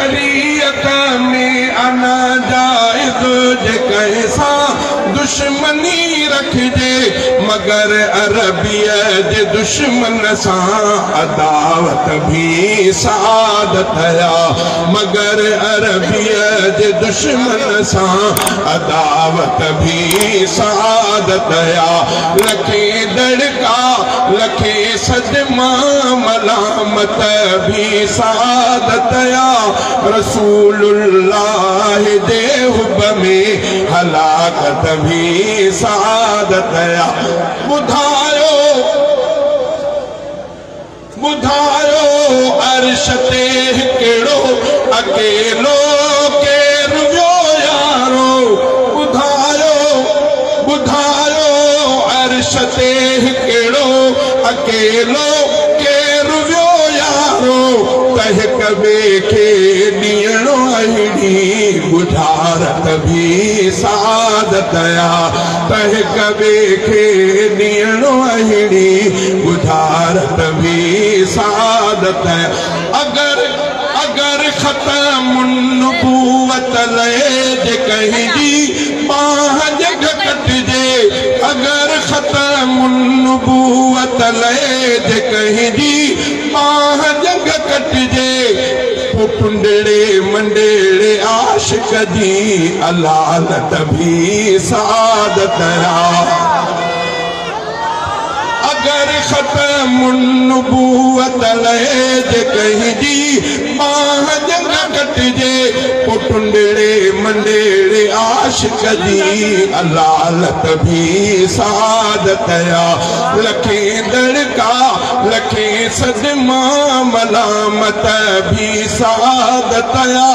शरीयत में अना जायज़ जे कैसा दुश्मनी रखजे मगर अरबिया जे दुश्मन सां अदावत भी सादत या मगर अरबिया जे दुश्मन सां अदावत भी सादत या लखे दड़का लखे सदमा मलामत भी सादत या रसूलुल्लाह जे हुब में हलाकत भी सादत या ॿुधायो अर्श ते हिकिड़ो अकेलो केरु वियो यारो ॿुधायो अर्श ते हिकिड़ो अकेलो केरु वियो यारो तह कबे खे ॾियणो अहिड़ी बुझारत भी सादत या तह कबे खे ॾियणो अहिड़ी बुझारत भी सादत अगर ख़त्म नबूवत ले जे कहिंजी बाह जग कटजे अगर ख़त्म नबूवत ले जे कहिंजी बाह जग कटजे पुंडड़े मंडेड़े आशिक जी अलालत भी सादत या अगर ख़त्म नबूवत ले जे कहिंजी बाह जग कटजे पुंडड़े मंडेड़े आशिक जी अलालत भी सादत या लखे दड़का लखे सदमा मलामत भी सादत या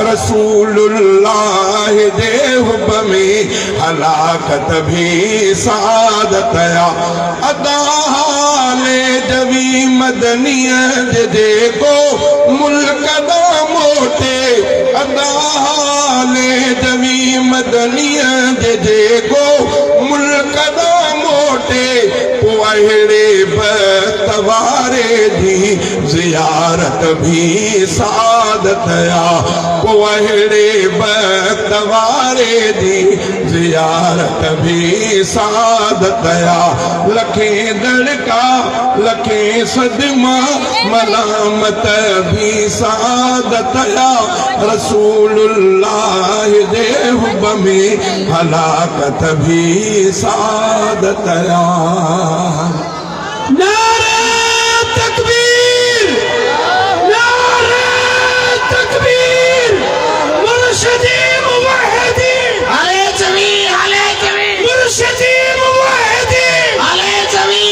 रसूलुल्लाह जे हुब में हलाकत भी सादत या अदा हाले जवी मदनिया जे देखो मुल्क दा मोटे अदा हाले जवी मदनिया जे देखो मुल्क दा मोटे अहिड़े बतवारे जी ज़ियारत भी सादत या अहिड़े बतवारे जी ज़ियारत भी सादत या लखे दड़का लखे सदमा मलामत भी सादत या रसूलुल्लाह जे हुब में हलाकत भी सादत या नारे तकबीर मुर्शिदी मुवहिदी अले जमी मुर्शिदी मुवहिदी अले जमी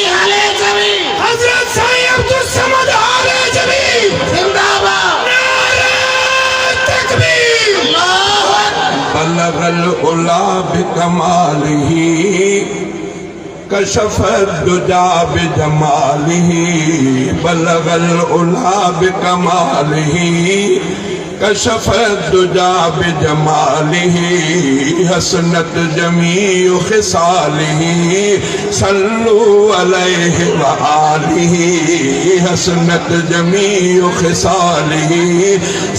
हजरत साईं अब्दुल समद आले जमी जिंदाबाद नारे तकबीर अल्लाहु अकबर बलगल उला बिकमालिही कशफ दुजा बिजमालिही बलगल उला बिकमालिही कशफ दुजा बिजमालिही हसनत जमीउ खिसालिही सल्लु अलैहि व आलिही हसनत जमीउ खिसालिही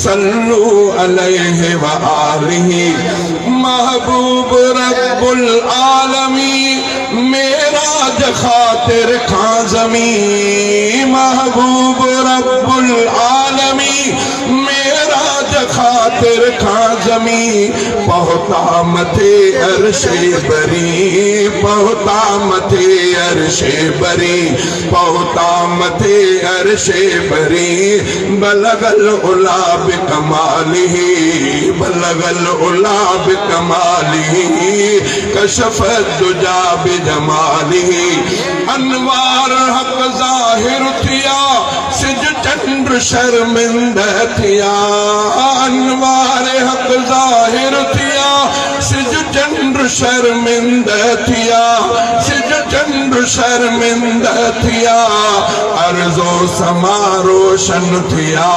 सल्लु अलैहि व आलिही महबूब रब्बुल आलमीन मेराज खातिर खां ज़मीं महबूब रब्बुल आलमीन मेराज खातिर खां ज़मीं पहुता मथे अर्शे बरी पहुता मथे अर्शे बरी पहुता मथे अर्शे बरी बलगल उला बिकमालिही बलगल उला बिकमालिही कशफ दुजा बिजमालिही अनवार हक ज़ाहिर थिया सिज चंद्र शर्मिंद थिया अनवार हक ज़ाहिर थिया सिज चंद्र शर्मिंद थिया सिज चंद्र शर्मिंद थिया अर्ज़ो समा रोशन थिया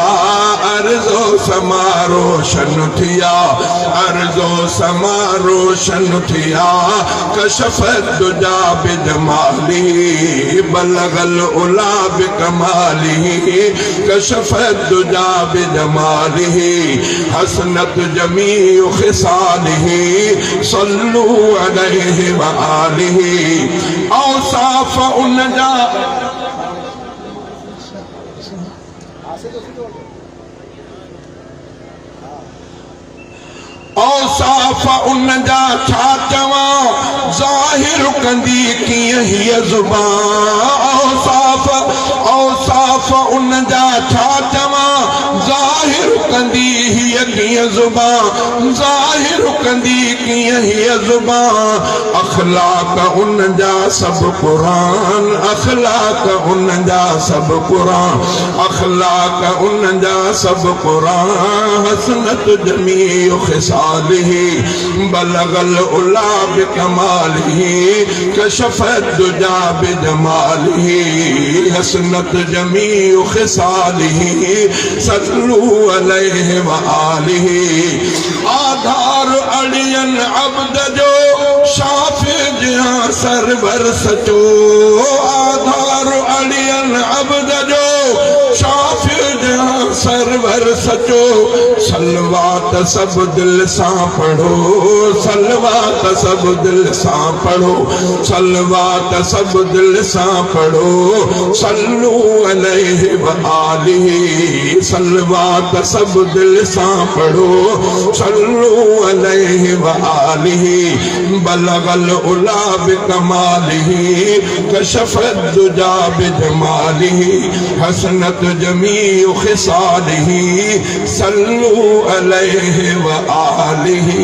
अर्ज़ो समा रोशन थिया अर्ज़ो समा रोशन थिया कशफत दुजा बिजमाली बलगल उला बिकमाली कशफत दुजा बिजमाली हसनत जमी खिसालिही सल्लू अलैहि व आलिही औसाफ उनजा औसाफ उनजा छा चवां ज़ाहिर कंदी कीअं हीअ ज़ुबान औसाफ उनजा छा चवां ज़ाहिर कंदी हीअ कीअं ज़ुबान ज़ाहिर कंदी कीअं हीअ ज़ुबान अखलाक उनजा सभु क़ुरान अखलाक उनजा सभु क़ुरान अखलाक उनजा सभु क़ुरान हसनत जमी खिसालिही बलगल उला बिकमालिही कशफत दुजा बिजमालिही हसनत जमी खिसालिही सल्लू अलैहि व आलिही आधार अड़ियन अब्द जो शाफि जहां सरवर सचो आधार अड़ियन अब्द जो शाफि जहां सरवर सचो सलवात सब दिल सां पढ़ो सलवात सब दिल सां पढ़ो सलवात सब दिल सां पढ़ो सल्लू अलैहि व आलिही सलवात सब दिल सां पढ़ो सल्लू अलैहि व आलिही बलगल उला बिकमालिही कशफत दुजा बिजमालिही हसनत जमी खिसालिही सल्लू अलैहि व आलिही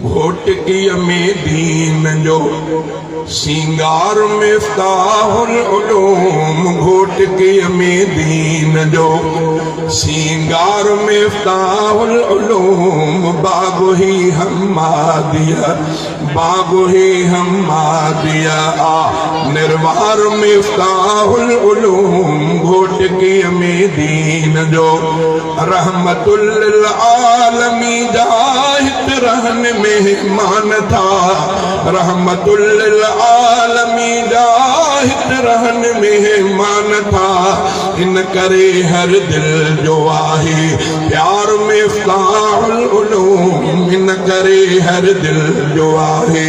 घोटकीअ में दीन जो सिंगार मिफ्ताहुल उलूम घोटकीअ में दीन जो सिंगार मिफ्ताहुल उलूम बागो ही हम्मादिया आ निर्वार मिफ्ताहुल उलूम घोटकीअ में दीन जो रहमतुल लिल आलमीन जाहित रहन मेहमान था रहमतुल लिल आलमीन जाहित रहन मेहमान था इन करे हर दिल जो आहे प्यार मिफ्ताहुल उलूम इन करे हर दिल जो आहे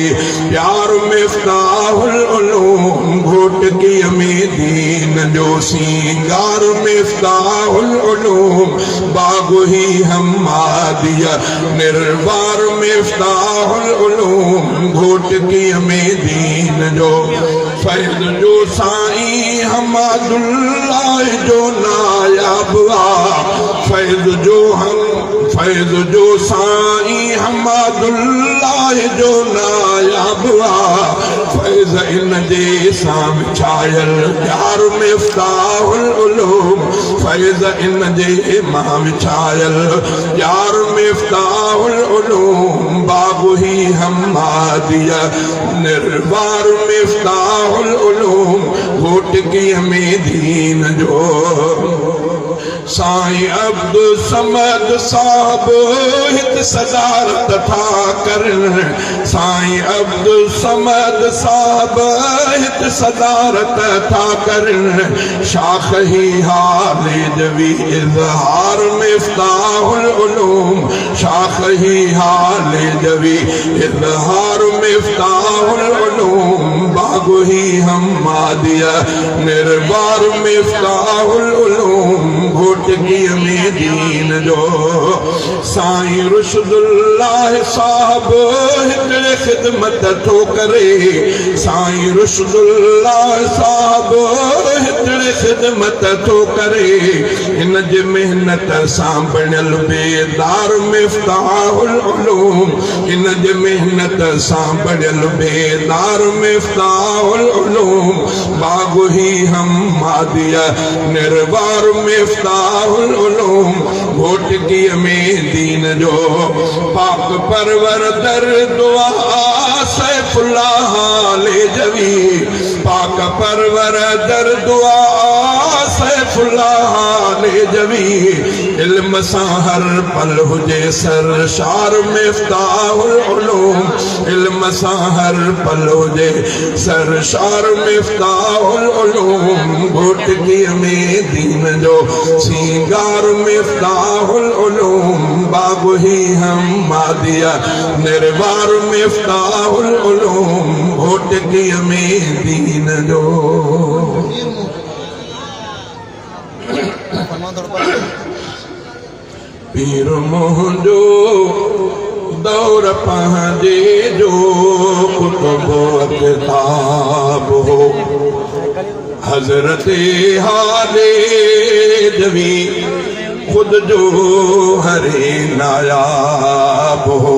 प्यार मिफ्ताहुल उलूम घोटकीअ में दीन जो सिंगार मिफ्ताहुल उलूम बागो ही हम्मादिया निर्वार मिफ्ताहुल उलूम घोटकीअ में दीन जो फैज़ जो साईं हमादुल्लाह जो नायाब आ फैज़ जो साईं हमादुल्लाह जो नायाब आ फैज़ इन जे सां विछायल प्यार मिफ्ताहुल उलूम फैज़ इन जे मां विछायल प्यार मिफ्ताहुल उलूम बागो ही हम्मादिया निर्वार मिफ्ताहुल उलूम घोटकीअ में दीन जो साईं अब्दुल समद साहब हित सदारत था करन साईं अब्दुल समद साहब हित सदारत था करन शाख ही हाल जवी इज़हार मिफ्ताहुल उलूम शाख ही हाल जवी इज़हार मिफ्ताहुल उलूम बागो ही हम्मादिया निर्वार मिफ्ताहुल उलूम घोटकीअ में दीन जो साईं रुशदुल्लाह साहब हिकिड़े ख़िदमत थो करे साईं रुशदुल्लाह साहब हिकिड़े ख़िदमत थो करे इन जी महिनत सां बणियल बेदार मिफ्ताहुल उलूम इन जे मेहनत सां बढ़ियल बेदार मिफ्ताहुल उलूम बागु ही हम मादिया निर्वार मिफ्ताहुल उलूम घोटकी में दीन जो पाक परवर दर दुआ सैफुल्लाह ले जवी पाक परवर दर दुआ सैफुल्लाह ले जवी इल्म सां हर पल हुजे सरशार मिफ्ताहुल उलूम इल्म सां हर पल हुजे सरशार मिफ्ताहुल उलूम घोटकी में दीन जो सिंगार मिफ्ताहुल उलूम बागु ही हम मादिया निर्वार मिफ्ताहुल उलूम घोटकी में दीन जो पीर मुंहिंजो दौर पंहिंजे जो कुतुब किताब हो हज़रत हाले जवी खुद जो हरे नायाब हो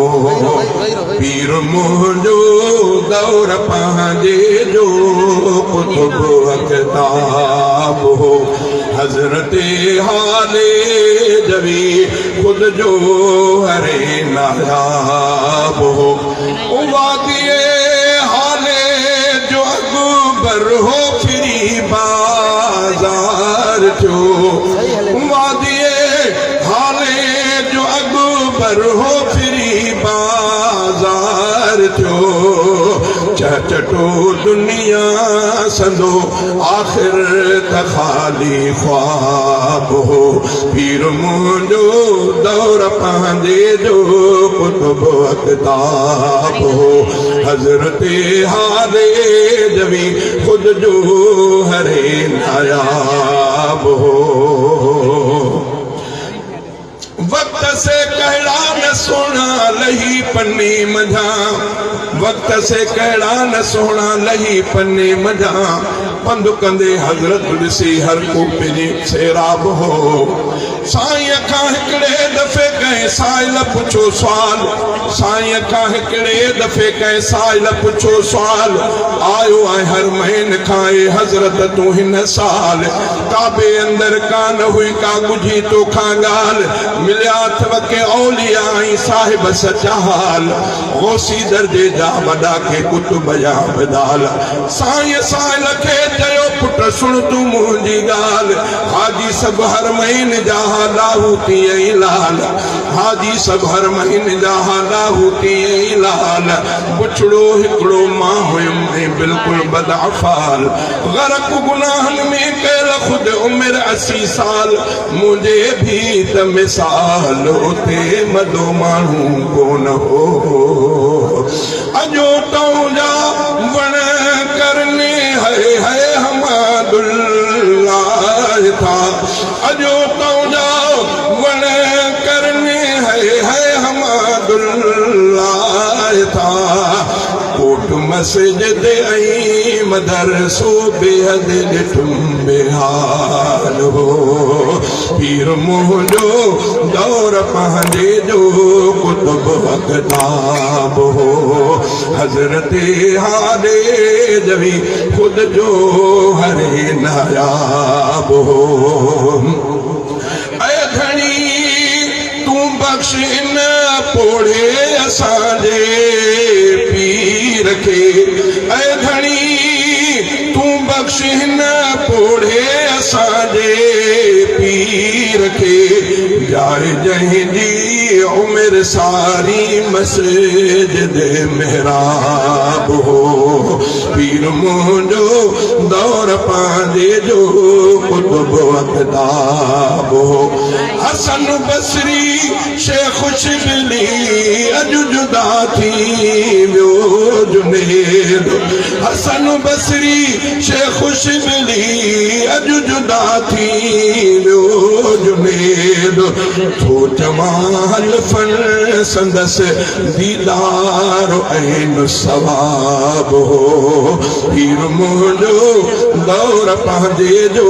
पीर मुंहिंजो दौर पंहिंजे जो कुतुब किताब हो हज़रत हाले जवी खुद जो हरे नायाब हो वादिए हाले जो अकबर हो फिरी बाजार जो वादिए हाले जो अकबर हो फिरी बाजार जो चटो दुनिया संदो आखिर तखाली ख्वाब हो पीर मुंहिंजो दौर पंहिंजे जो कुतुब किताब हो हज़रत हाले जवी खुद जो हरे नायाब हो वक्त से कहड़ा न सोना लही पन्नी मझा वक्त से कहड़ा न सोना लही पन्नी मझा पंधु कंदे हज़रत ॾिसी हर को पंहिंजी सेराब हो साईं खां हिकिड़े दफ़े कंहिं साइल पुछो सुवाल साईं खां हिकिड़े दफ़े कंहिं साइल पुछो सुवाल आयो आहे हर महीने खां हज़रत तूं हिन साल काबे अंदर कान हुई का ॻुझी तोखां ॻाल्हि मिलिया अथव के औलिया ऐं साहिब सचा हाल गौसी दर्जे जा वॾा के कुतुब जा बिदाल साईं साइल खे चयो पुट सुण तूं मुंहिंजी ॻाल्हि हाजी सभु हर महीने जा लाहूती ऐं लाल हाजी सभु हर महीने जा लाहूती ऐं लाल पुछड़ो हिकिड़ो मां हुयुमि ऐं बिल्कुलु बदअफ़ाल ग़रक़ गुनाहनि में कयल ख़ुदि उमिरि 80 साल मुंहिंजे भी त मिसाल उते मदो माण्हू कोन हो अजो तौजा वण करने है हमादुल्लाह था अजो तौजा वण करने है हमादुल्लाह था कोट मस्जिद ऐं मदरसो बेहद ॾिठुम बेहाल हो पीर मुंहिंजो दौर पंहिंजे जो कुतुब किताब हो हज़रत हाले जवी खुद जो हरे नायाब हो ऐ घणी तूं बख़्श न पोड़े असांजे पीर खे ऐ घणी तूं बख़्श न पोड़े असांजे पीर खे जाए जंहिंजी उमिरि सारी मस्जिद मेहराब हो पीर मुंहिंजो दौर पंहिंजे जो कुतुब किताब हो हसन बसरी शेख शिबली अॼु जुदा थी वियो जुनेद हसन बसरी शेख शिबली अॼु जुदा थी वियो जुनेद थो चवां हल जुल्फन संदस दीदार ऐन सवाब हो पीर मुंहिंजो दौर पंहिंजे जो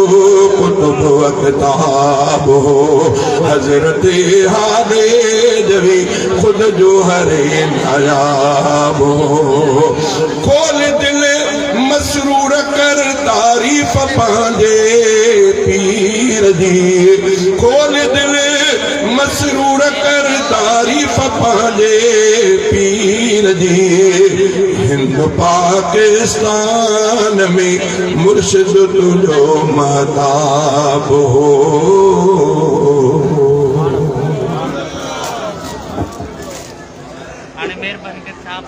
कुतुब अक़ताब हो हज़रत हादे जवी खुद जो हरे नायाब हो खोल दिल मसरूर कर तारीफ़ पंहिंजे पीर जी खोल दिल मसरूर कर तारीफ़ पंहिंजे पीर जी हिंद पाकिस्तान में मुर्शिद तुंहिंजो महताब हो हाणे महिरबानी करे साहब